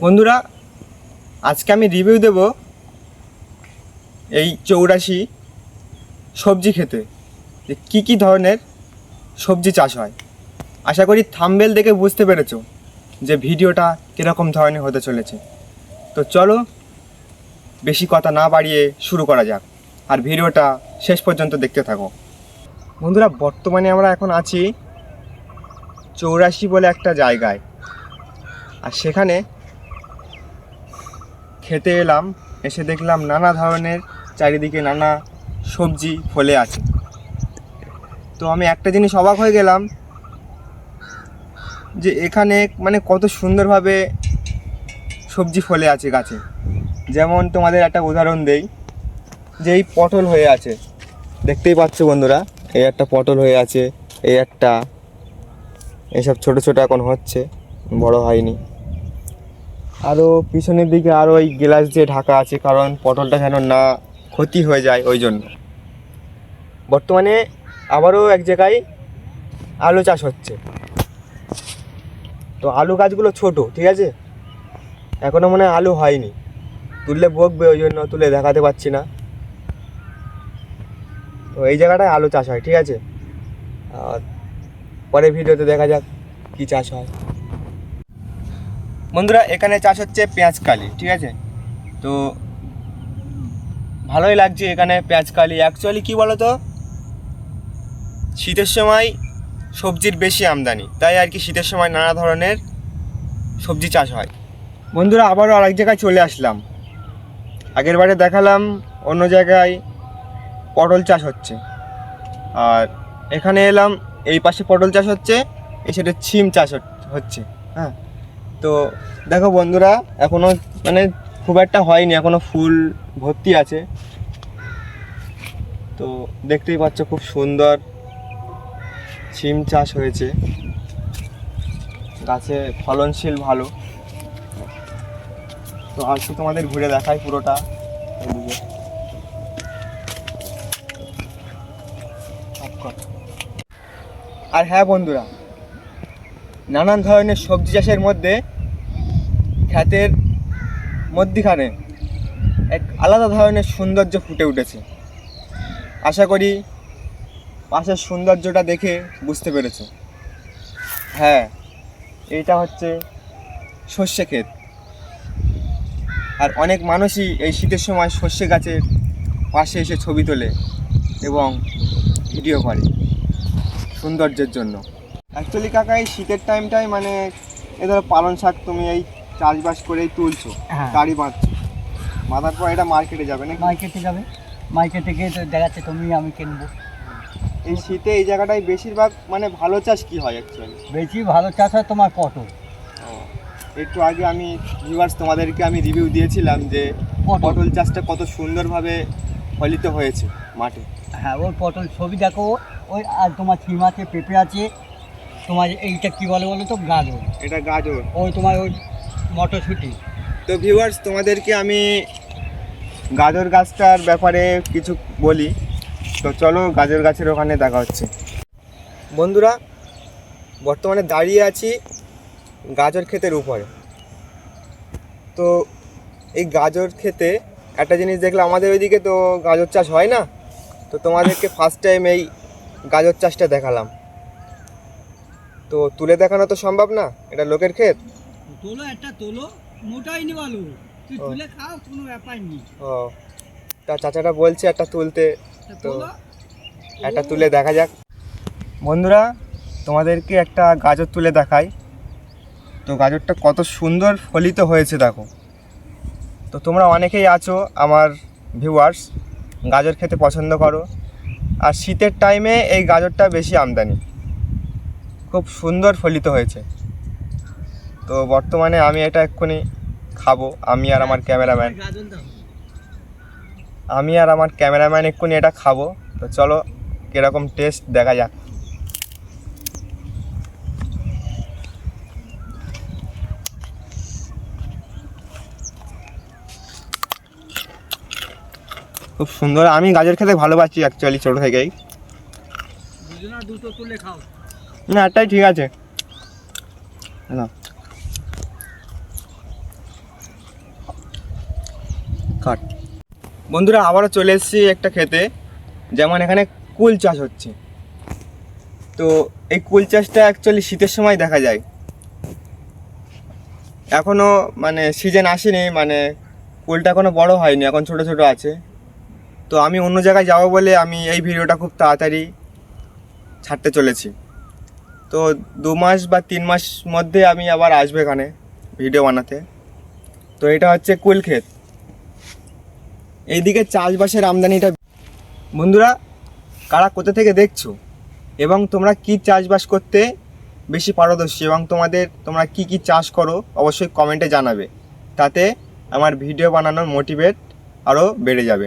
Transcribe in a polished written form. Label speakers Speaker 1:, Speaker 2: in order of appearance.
Speaker 1: বন্ধুরা, আজকে আমি রিভিউ দেব এই 84 সবজি খেতে যে কী ধরনের সবজি চাষ হয়। আশা করি থাম্বনেল দেখে বুঝতে পেরেছো যে ভিডিওটা কীরকম ধরনের হতে চলেছে। তো চলো বেশি কথা না বাড়িয়ে শুরু করা যাক, আর ভিডিওটা শেষ পর্যন্ত দেখতে থাকো। বন্ধুরা, বর্তমানে আমরা এখন আছি 84 বলে একটা জায়গায়, আর সেখানে খেতে এলাম। এসে দেখলাম নানা ধরনের চারিদিকে নানা সবজি ফলে আছে। তো আমি একটা জিনিস অবাক হয়ে গেলাম যে এখানে কত সুন্দরভাবে সবজি ফলে আছে গাছে। যেমন তোমাদের একটা উদাহরণ দেই, যে এই পটল হয়ে আছে, দেখতেই পাচ্ছ বন্ধুরা, এই একটা পটল হয়ে আছে, এই একটা, এইসব ছোট ছোট এখন হচ্ছে, বড় হয়নি। আরও পিছনের দিকে আরও ওই গ্লাস দিয়ে ঢাকা আছে, কারণ পটলটা যেন না ক্ষতি হয়ে যায় ওই জন্য। বর্তমানে আবারও এক জায়গায় আলু চাষ হচ্ছে। তো আলু গাছগুলো ছোট, ঠিক আছে, এখনও মনে হয় আলু হয়নি, তুললে বকবে, ওই জন্য তুলে দেখাতে পারছি না। তো এই জায়গাটায় আলু চাষ হয়, ঠিক আছে। আর পরের ভিডিওতে দেখা যাক কী চাষ হয়। বন্ধুরা, এখানে চাষ হচ্ছে পেঁয়াজকালি, ঠিক আছে। তো ভালোই লাগছে এখানে পেঁয়াজকালি। অ্যাকচুয়ালি কী বলো তো, শীতের সময় সবজির বেশি আমদানি, তাই আর কি শীতের সময় নানা ধরনের সবজি চাষ হয়। বন্ধুরা, আবারও আরেক জায়গায় চলে আসলাম। আগের বারে দেখালাম অন্য জায়গায় পটল চাষ হচ্ছে, আর এখানে এলাম এই পাশে পটল চাষ হচ্ছে, এই সাইডে সিম চাষ হচ্ছে। হ্যাঁ, তো দেখো বন্ধুরা, এখনও খুব একটা হয়নি, এখনও ফুল ভর্তি আছে। তো দেখতেই পাচ্ছ খুব সুন্দর সিম চাষ হয়েছে, গাছে ফলনশীল ভালো। তো আজকে তোমাদের ঘুরে দেখাই পুরোটা এদিকে। আর হ্যাঁ বন্ধুরা, নানান ধরনের সবজি চাষের মধ্যে ক্ষেতের মধ্যিখানে এক আলাদা ধরনের সৌন্দর্য ফুটে উঠেছে। আশা করি পাশের সৌন্দর্যটা দেখে বুঝতে পেরেছো। হ্যাঁ, এইটা হচ্ছে সর্ষে ক্ষেত। আর অনেক মানুষই এই শীতের সময় সর্ষে গাছের পাশে এসে ছবি তোলে এবং ভিডিও করে সৌন্দর্যের জন্য। অ্যাকচুয়ালি কাকা, এই শীতের টাইমটাই এ ধরো পালং শাক তুমি এই চাষবাস করেই তুলছো, তারই বাঁধছো, বাঁধার পর এটা মার্কেটে যাবে না?
Speaker 2: মার্কেটে যাবে, মার্কেটে গিয়ে তো দেখাচ্ছে তুমি আমি কিনবো।
Speaker 1: এই শীতে এই জায়গাটায় বেশিরভাগ ভালো চাষ কি হয় অ্যাকচুয়ালি?
Speaker 2: বেশি ভালো চাষ হয় তোমার পটল।
Speaker 1: একটু আগে আমি ভিউয়ার্স তোমাদেরকে আমি রিভিউ দিয়েছিলাম যে পটল চাষটা কত সুন্দরভাবে ফলিত হয়েছে মাঠে।
Speaker 2: হ্যাঁ, ওই পটল ছবি দেখো, ওই আর তোমার সিম আছে, পেঁপে আছে, তোমার এইটা কি বলে বলো তো, গাজর।
Speaker 1: এটা গাজর,
Speaker 2: ওই তোমার ওই মটরশুঁটি।
Speaker 1: তো ভিউয়ার্স তোমাদেরকে আমি গাজর গাছটার ব্যাপারে কিছু বলি। তো চলো গাজর গাছের ওখানে দেখা হচ্ছে। বন্ধুরা, বর্তমানে দাঁড়িয়ে আছি গাজর ক্ষেতের উপরে। তো এই গাজর ক্ষেতে একটা জিনিস দেখলাম, আমাদের ওইদিকে তো গাজর চাষ হয় না, তো তোমাদেরকে ফার্স্ট টাইম এই গাজর চাষটা দেখালাম। তো তুলে দেখানো তো সম্ভব না, এটা লোকের ক্ষেত।
Speaker 2: তোলো একটা, তোলো, মোটাই নি বলো, তুই তুলে খাও, কোনো ব্যাপার নেই।
Speaker 1: ও, তা চাচাটা বলছে একটা তুলতে, তো একটা তুলে দেখা যাক। বন্ধুরা, তোমাদেরকে একটা গাজর তুলে দেখাই। তো গাজরটা কত সুন্দর ফলিত হয়েছে দেখো। তো তোমরা অনেকেই আছো আমার ভিউয়ার্স, গাজর খেতে পছন্দ করো, আর শীতের টাইমে এই গাজরটা বেশি আমদানি, খুব সুন্দর ফলিত হয়েছে। তো বর্তমানে আমি এটা এক্ষুনি খাবো, আমি আর আমার ক্যামেরাম্যান এক্ষুনি এটা খাবো। তো চলো কীরকম টেস্ট দেখা যাক। খুব সুন্দর, আমি গাজর খেতে ভালোবাসি অ্যাকচুয়ালি ছোটো থেকেই।
Speaker 2: দুটো তুলে খাও।
Speaker 1: না, একটাই ঠিক আছে না। কাট। বন্ধুরা আবারও চলে এসেছি একটা ক্ষেতে, যেমন এখানে কুল চাষ হচ্ছে। তো এই কুল চাষটা অ্যাকচুয়ালি শীতের সময় দেখা যায়, এখনও মানে সিজন আসেনি, মানে কুলটা এখনও বড় হয়নি, এখন ছোট ছোট আছে। তো আমি অন্য জায়গায় যাব বলে আমি এই ভিডিওটা খুব তাড়াতাড়ি ছাড়তে চলেছি। তো 2 মাস বা 3 মাস মধ্যে আমি আবার আসবো এখানে ভিডিও বানাতে। তো এটা হচ্ছে কুল ক্ষেত। এইদিকে চাষবাসের আমদানিটা। বন্ধুরা কারা কোথা থেকে দেখছো এবং তোমরা কি চাষবাস করতে বেশি পারদর্শী এবং তোমরা কি কি চাষ করো অবশ্যই কমেন্টে জানাবে, তাতে আমার ভিডিও বানানোর মোটিভেট আরও বেড়ে যাবে।